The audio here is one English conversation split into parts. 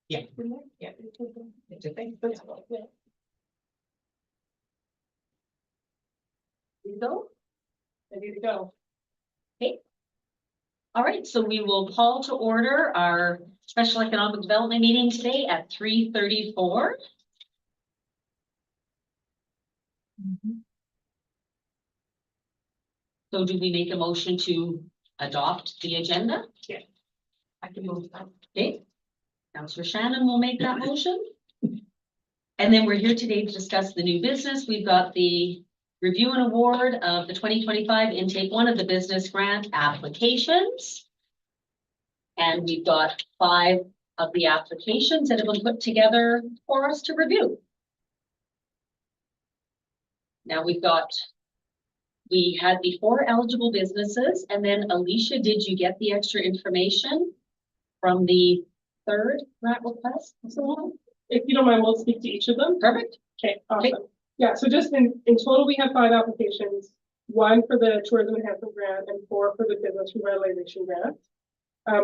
Yeah. Yeah. It's a thing. You go? Ready to go. Okay. All right, so we will call to order our special economic development meeting today at 3:34. So do we make a motion to adopt the agenda? I can move that. Okay. Councillor Shannon will make that motion. And then we're here today to discuss the new business. We've got the review and award of the 2025 intake one of the business grant applications. And we've got 5 of the applications that have been put together for us to review. Now we had the 4 eligible businesses, and then Alicia, did you get the extra information from the 3rd grant request? If you don't mind, we'll speak to each of them. Perfect. Okay, awesome. Yeah, so just in total, we have 5 applications, 1 for the tourism enhancement grant and 4 for the business revitalization grant.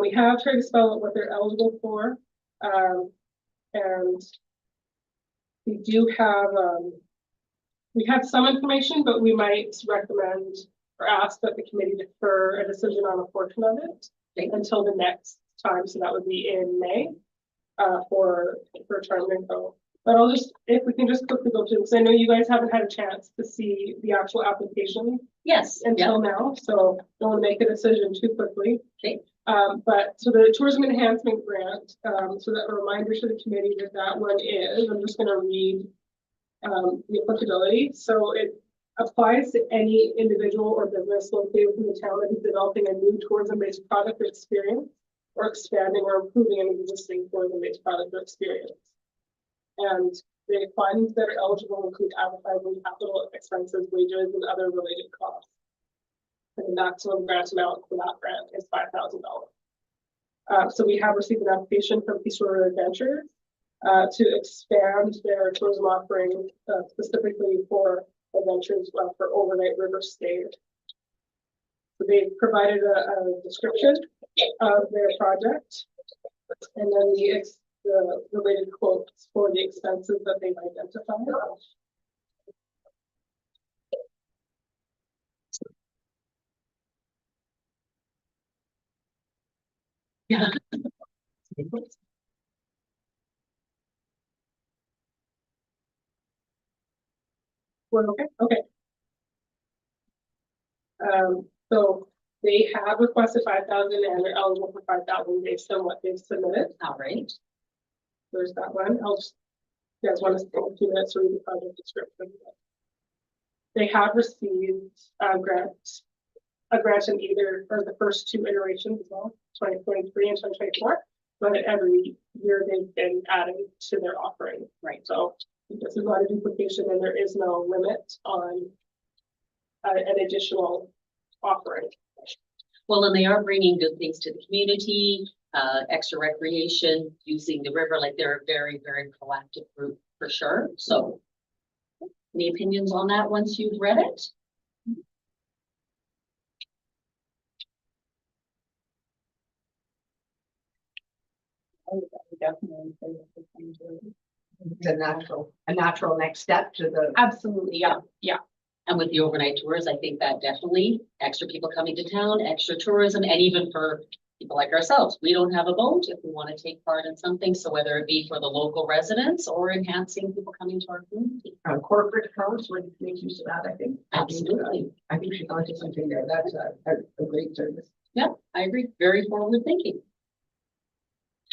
We have tried to spell out what they're eligible for. And we do have, we have some information, but we might recommend or ask that the committee defer a decision on a portion of it until the next time. So that would be in May for Charter Info. But I'll just, if we can just quickly go through, because I know you guys haven't had a chance to see the actual application. Yes. Until now, so don't want to make a decision too quickly. Okay. But so the tourism enhancement grant, so that a reminder to the committee that one is, I'm just going to read the applicability. So it applies to any individual or business located within the town that is developing a new tourism-based product or experience, or expanding or improving an existing tourism-based product or experience. And the funds that are eligible include advertising, capital expenses, wages, and other related costs. And the maximum grant amount for that grant is $5,000. So we have received an application from Peace River Adventures to expand their tourism offering specifically for adventures for overnight river stay. So they provided a description of their project, and then the related quotes for the expenses that they've identified. Yeah. We're okay. Okay. So they have requested 5,000 and they're eligible for 5,000 based on what they've submitted. All right. There's that one. I'll just, you guys want to take a few minutes to read the project description. They have received a grant in either or the first 2 iterations as well, 2023 and 2024. But every year they've been adding to their offering. Right. So this is not a duplication, and there is no limit on an additional offering. Well, and they are bringing good things to the community, extra recreation, using the river. Like they're a very, very proactive group for sure. So any opinions on that once you've read it? Definitely. It's a natural next step to the. Absolutely, yeah, yeah. And with the overnight tours, I think that definitely extra people coming to town, extra tourism, and even for people like ourselves, we don't have a boat if we want to take part in something. So whether it be for the local residents or enhancing people coming to our community. Corporate accounts would make use of that, I think. Absolutely. I think she's onto something there. That's a great service. Yeah, I agree. Very forward thinking.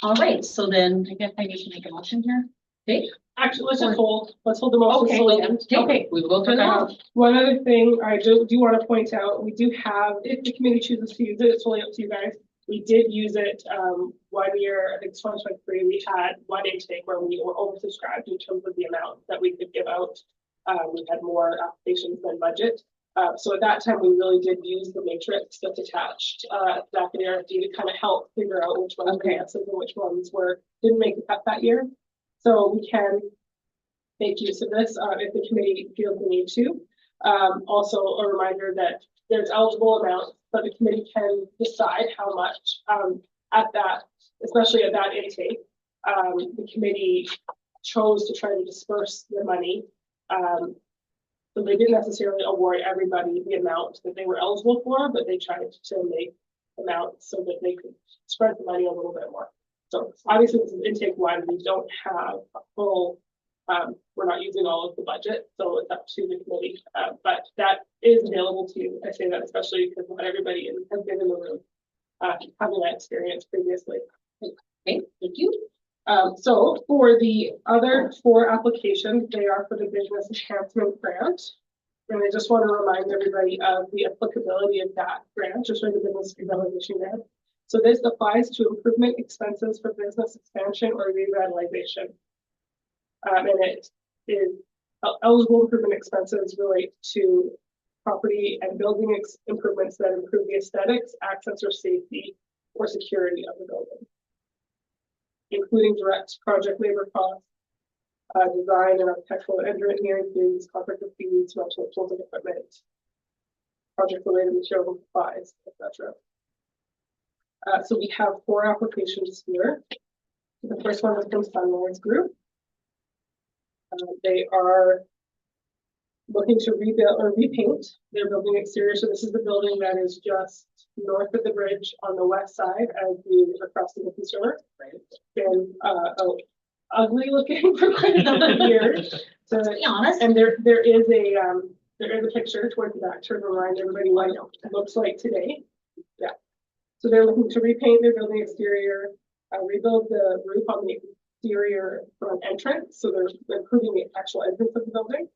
All right, so then I guess I need to make a motion here. Okay. Actually, let's just hold the motion. Okay, we will go through that. One other thing I do want to point out, we do have, if the committee chooses to use it, it's totally up to you guys. We did use it 1 year, I think it's 2023, we had 1 intake where we were oversubscribed in terms of the amount that we could give out. We had more applications than budget. So at that time, we really did use the matrix that's attached back in the RFD to kind of help figure out which ones were answers and which ones didn't make the cut that year. So we can make use of this if the committee feels the need to. Also, a reminder that there's eligible amounts, but the committee can decide how much at that, especially at that intake, the committee chose to try to disperse the money. So they didn't necessarily award everybody the amount that they were eligible for, but they tried to make amounts so that they could spread the money a little bit more. So obviously this is intake one, we don't have a full, we're not using all of the budget, so it's up to the committee, but that is available to you. I say that especially because not everybody has been in the room having that experience previously. Okay, thank you. So for the other 4 applications, they are for the business enhancement grant. And I just want to remind everybody of the applicability of that grant, just for the business revitalization grant. So this applies to improvement expenses for business expansion or revitalization. And it is eligible improvement expenses relate to property and building improvements that improve the aesthetics, access, or safety or security of the building, including direct project labor costs, design and architectural and engineering fees, contractor fees, rental tools and equipment, project-related materials and supplies, etc. So we have 4 applications here. The first one is from Sunrise Group. They are looking to rebuild or repaint their building exterior. So this is the building that is just north of the bridge on the west side as you are crossing the consumer. Right. Been ugly looking for quite a number of years. So, To be honest. and there is a picture towards the back to remind everybody what it looks like today. Yeah. So they're looking to repaint their building exterior, rebuild the roof on the exterior front entrance. So they're improving the actual entrance of the building,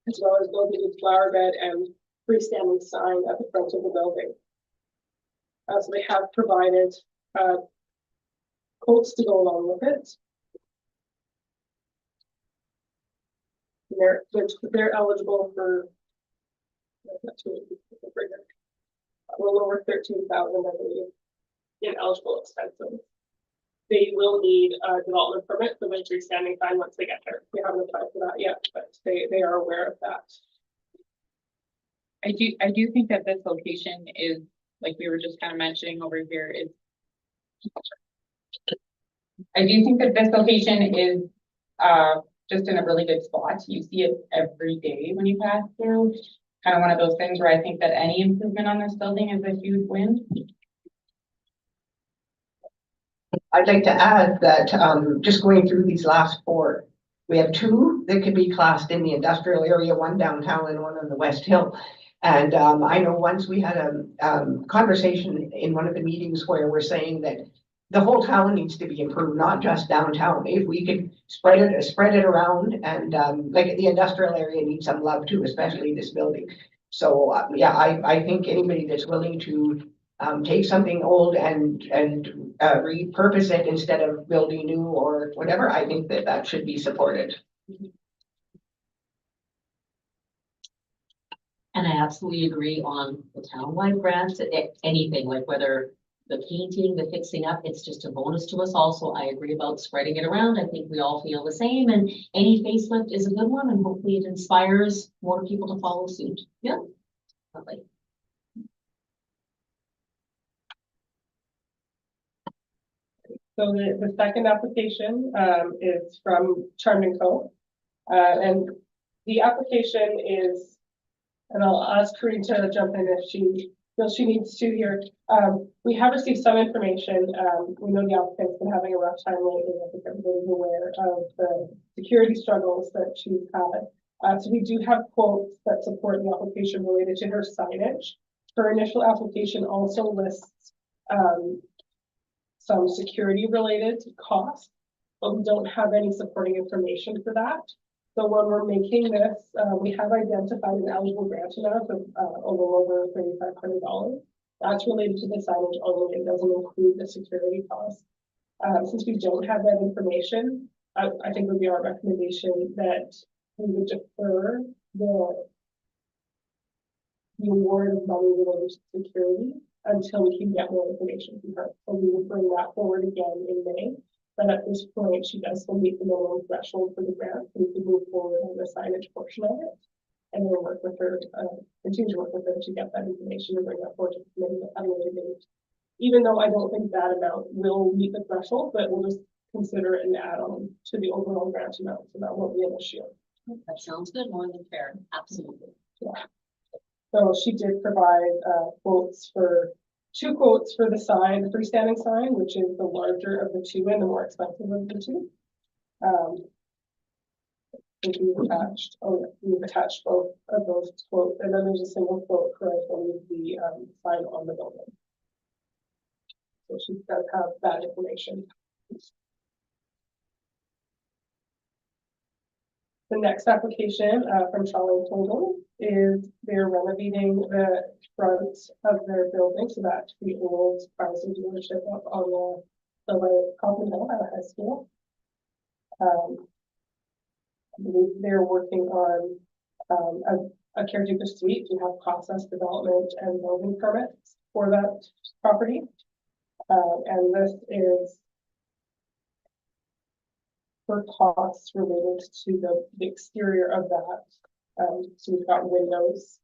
as well as building a flower bed and freestanding sign at the front of the building. So they have provided quotes to go along with it. They're eligible for a little over 13,000, I believe, in eligible expenses. They will need a development permit for the freestanding sign once they get there. We haven't applied for that yet, but they are aware of that. I do think that this location is, like we were just kind of mentioning over here, is I do think that this location is just in a really good spot. You see it every day when you pass through. Kind of one of those things where I think that any improvement on this building is a huge win. I'd like to add that just going through these last 4, we have 2 that could be classed in the industrial area, 1 downtown and 1 on the West Hill. And I know once we had a conversation in one of the meetings where we're saying that the whole town needs to be improved, not just downtown. If we could spread it around, and like the industrial area needs some love too, especially this building. So yeah, I think anybody that's willing to take something old and repurpose it instead of building new or whatever, I think that should be supported. And I absolutely agree on the townwide grants, anything, like whether the painting, the fixing up, it's just a bonus to us all. So I agree about spreading it around. I think we all feel the same, and any facelift is a good one, and hopefully it inspires more people to follow suit. Yeah. Lovely. So the second application is from Charming Co. And the application is, and I'll ask Corinne to jump in if she feels she needs to here. We have received some information. We know the applicant's been having a rough time lately. I think everybody's aware of the security struggles that she's had. So we do have quotes that support the application related to her signage. Her initial application also lists some security related costs, but we don't have any supporting information for that. So when we're making this, we have identified an eligible grant amount of a little over $3,500. That's related to the signage only. It doesn't include the security costs. Since we don't have that information, I think it would be our recommendation that we would defer the award of money related to security until we can get more information from her. So we will bring that forward again in May. But at this point, she does still meet the minimum threshold for the grant. So we can move forward on the signage portion of it. And we'll work with her, continue to work with her to get that information and bring that forward to the committee at a later date. Even though I don't think that amount will meet the threshold, but we'll just consider it an add-on to the overall grant amount, so that won't be an issue. That sounds good, more than fair, absolutely. So she did provide two quotes for the sign, the freestanding sign, which is the larger of the two and the more expensive of the two. I think we've attached both of those quotes, and then there's a single quote for, I believe, the sign on the building. So she does have that information. The next application from Charlie Holding is they're renovating the front of their building, so that's the old Chrysler dealership up on the Coffin Hill at a high school. I believe they're working on a caretaker suite to have process development and building permits for that property. And this is for costs related to the exterior of that. So we've got windows.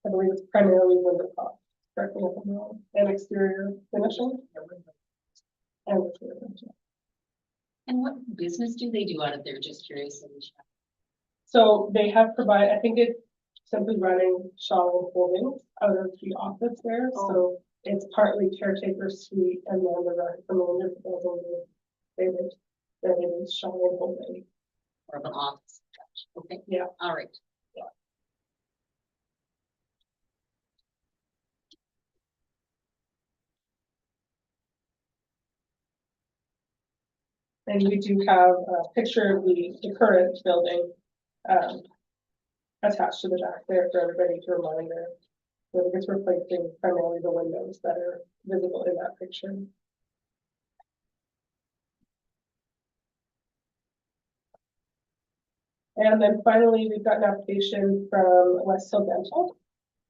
I believe it's primarily window costs, correct me if I'm wrong, and exterior finishing. And exterior finishing. And what business do they do out of there? Just curious. So they have provided, I think it's simply running Shaw Holdings out of the office there. Oh. So it's partly caretaker suite and then the remainder of the building is Shaw Holdings. Or of an office? Okay. Yeah. All right. And we do have a picture of the current building attached to the back there for everybody to remind them. So I think it's replacing primarily the windows that are visible in that picture. And then finally, we've got an application from West Hill Dental.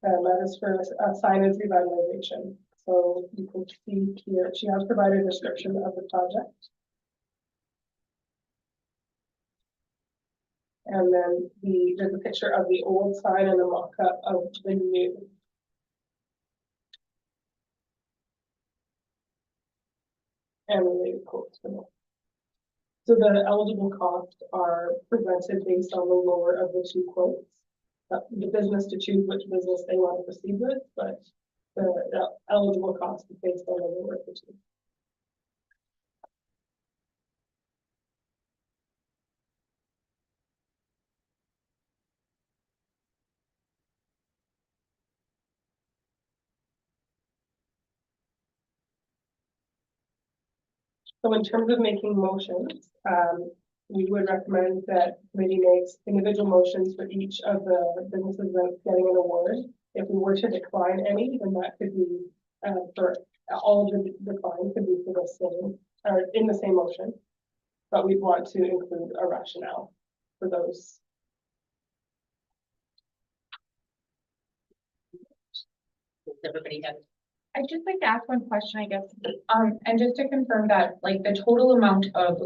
That is for signage revitalization. So you can see here, she has provided a description of the project. And then there's a picture of the old sign and a mock-up of the new. And related quotes for that. So the eligible costs are presented based on the lower of the two quotes. The business to choose which business they want to proceed with, but the eligible cost is based on the lower of the two. So in terms of making motions, we would recommend that committee makes individual motions for each of the businesses that's getting an award. If we were to decline any, then that could be for all of the decline could be for the same or in the same motion. But we'd want to include a rationale for those. Does everybody have? I'd just like to ask one question, I guess, and just to confirm that, like, the total amount of,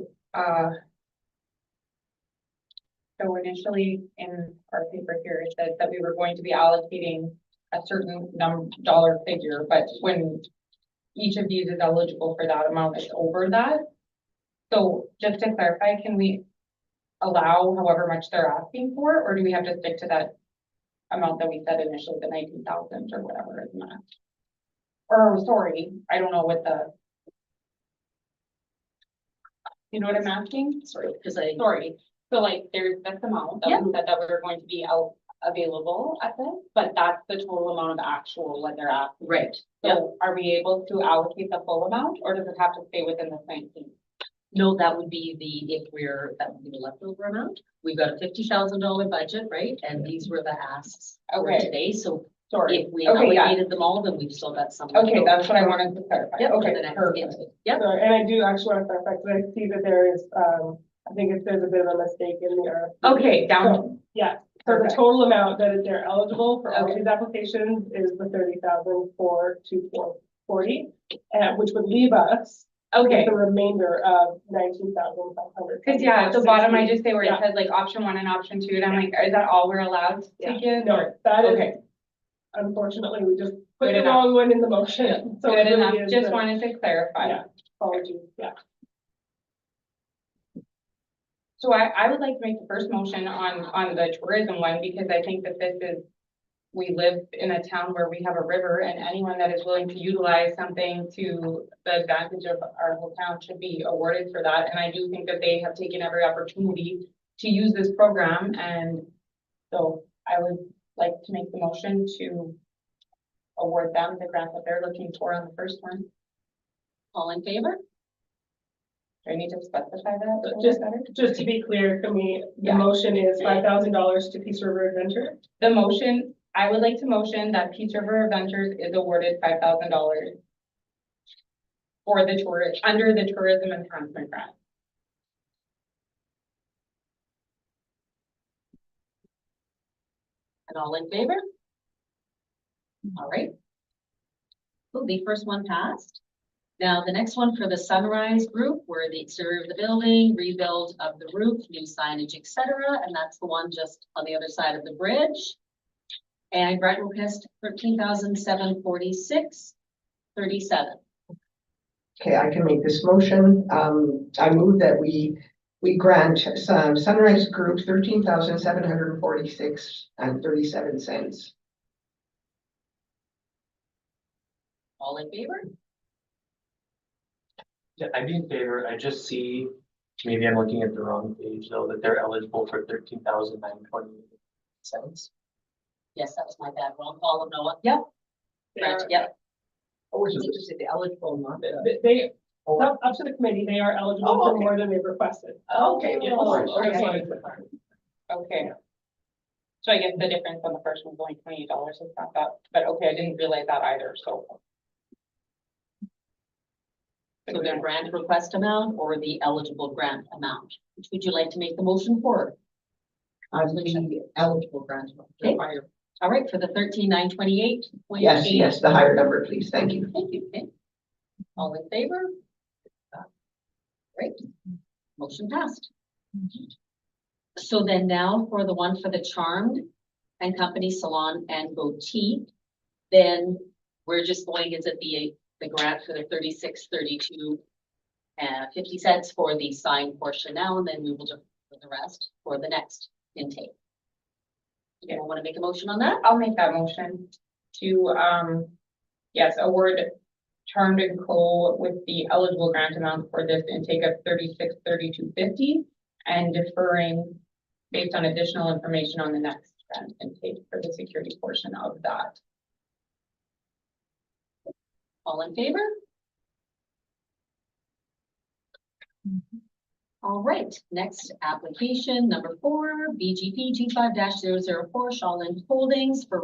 so initially in our paper here, it said that we were going to be allocating a certain dollar figure, but when each of these is eligible for that amount, it's over that. So just to clarify, can we allow however much they're asking for, or do we have to stick to that amount that we said initially, the 19,000 or whatever is that? Or sorry, I don't know what you know what I'm asking? Sorry, because Sorry. So like there's this amount that we said that we were going to be available at this, but that's the total amount of actual what they're asking. right. So are we able to allocate the full amount or does it have to stay within the 19? No, that would be that would be the leftover amount. We've got a $50,000 budget, right? And these were the asks for Okay. today. So Sorry. if we Okay, yeah. allocated them all, then we've still got some. Okay, that's what I wanted to clarify. Yep, Okay, for the next perfect. meeting. Yep. So, and I do actually want to clarify because I see that there is, I think there's a bit of a mistake in the RFP. Okay, down. So, yeah, so the Perfect. total amount that they're eligible for all Okay. these applications is the 30,000 for 240, which would leave us with Okay. the remainder of 19,500. Cause yeah, at the bottom, I just say where it Yeah. says like option 1 and option 2, and I'm like, is that all we're allowed Yeah. to give? No, that is, Okay, unfortunately, we just put Good the enough. wrong one in the motion. So good it really enough. is Just the- wanted to clarify. Yeah, apologies, yeah. So I would like to make the first motion on the tourism one, because I think that this is, we live in a town where we have a river, and anyone that is willing to utilize something to the advantage of our whole town should be awarded for that. And I do think that they have taken every opportunity to use this program, and so I would like to make the motion to award them the grant that they're looking for on the first one. All in favor? Do I need to specify that? a little Just- better? Just to be clear, can we, the Yeah. motion is $5,000 to Peace River Adventure? The motion, I would like to motion that Peace River Adventures is awarded $5,000 for the tourist, under the tourism enhancement grant. And all in favor? All right. So the first one passed. Now, the next one for the Sunrise Group, where the exterior of the building, rebuild of the roof, new signage, et cetera, and that's the one just on the other side of the bridge. And grant request $13,746.37. Okay, I can make this motion. I move that we grant Sunrise Group 13,746.37. All in favor? Yeah, I'd be in favor. I just see, maybe I'm looking at the wrong page though, that they're eligible for 13,920 cents. Yes, that was my bad. Wrong column, Noah. Yep. Grant, yep. Or is it just the eligible amount? They, up to the committee, they are eligible Oh, for okay. more than they've requested. Okay. Yeah, Oh, so that's okay. why it's- Okay. So I guess the difference on the first one's only $28, it's not that, but okay, I didn't realize that either, so. So their grant request amount or the eligible grant amount? Which would you like to make the motion for? The eligible grant. Okay. All right, for the 13,928. Yes, the higher number, please. Thank you. Thank you. Okay. All in favor? Great. Motion passed. So then now for the one for the Charmed and Company Salon and Boutique, then we're just going, is it the grant for the 3632 50 cents for the sign portion now, and then we will do for the rest for the next intake. You want to make a motion on that? I'll make that motion to, yes, award Charmed and Co. with the eligible grant amount for this intake of $3632.50 and deferring based on additional information on the next grant intake for the security portion of that. All in favor? All right, next application, number 4, BGP G5-004 Shawland Holdings for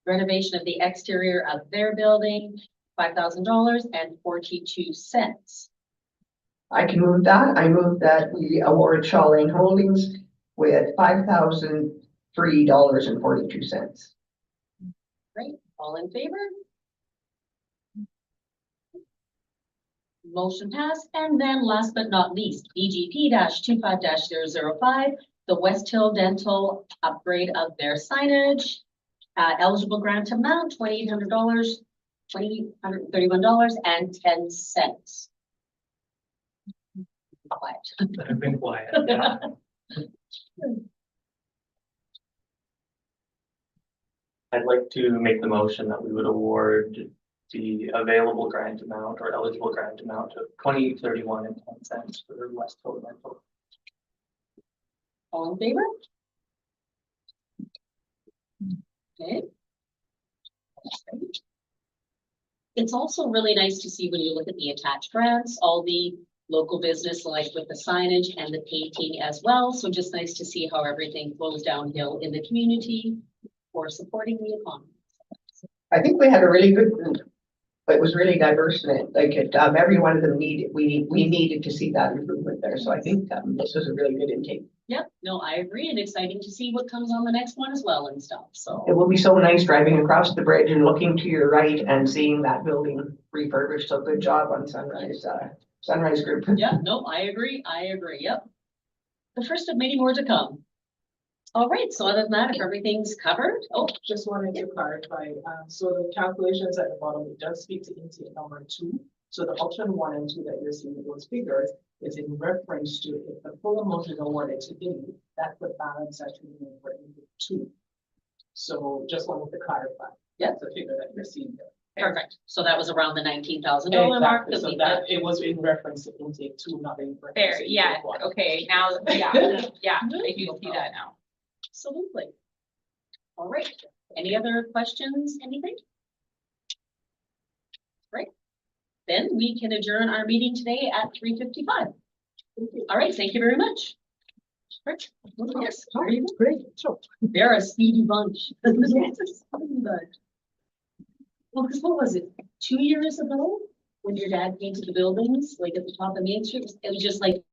renovation of the exterior of their building, $5,000.42. I can move that. I move that we award Shawlane Holdings with $5,003.42. Great, all in favor? Motion passed, and then last but not least, BGP-25-005, the West Hill Dental upgrade of their signage. Eligible grant amount, $2,800, $2,831.10. Quiet. I've been quiet. I'd like to make the motion that we would award the available grant amount or eligible grant amount of $2,831.10 for West Hill Dental. All in favor? Okay. It's also really nice to see when you look at the attached grants, all the local business, like with the signage and the painting as well. So just nice to see how everything flows downhill in the community for supporting the economy. I think we had a really good group. It was really diverse in it. Like it, every one of them we needed to see that improvement there. So I think this was a really good intake. Yep, no, I agree, and exciting to see what comes on the next one as well and stuff, so. It will be so nice driving across the bridge and looking to your right and seeing that building refurbished. So good job on Sunrise Group. Yeah, no, I agree, yep. The first of many more to come. All right, so other than that, if everything's covered, Just wanted to clarify, so the calculations at the bottom, it does speak to intake number 2. So the option 1 and 2 that you're seeing those figures is in reference to if the full amount is awarded today, that's the balance that you need for intake 2. So just wanted to clarify. Yeah. The figure that you're seeing there. Perfect. So that was around the $19,000 mark. Exactly, so that it was in reference to intake 2, not in reference Fair, to yeah, intake 1. okay, now, yeah, yeah, I do see that now. Absolutely. All right. Any other questions, anything? Right. Then we can adjourn our meeting today at 3:55. All right, thank you very much. Rich? Yes, very good. Great, sure. They're a speedy bunch. Well, because what was it, 2 years ago, when your dad came to the buildings, like at the top of Main Street, it was just like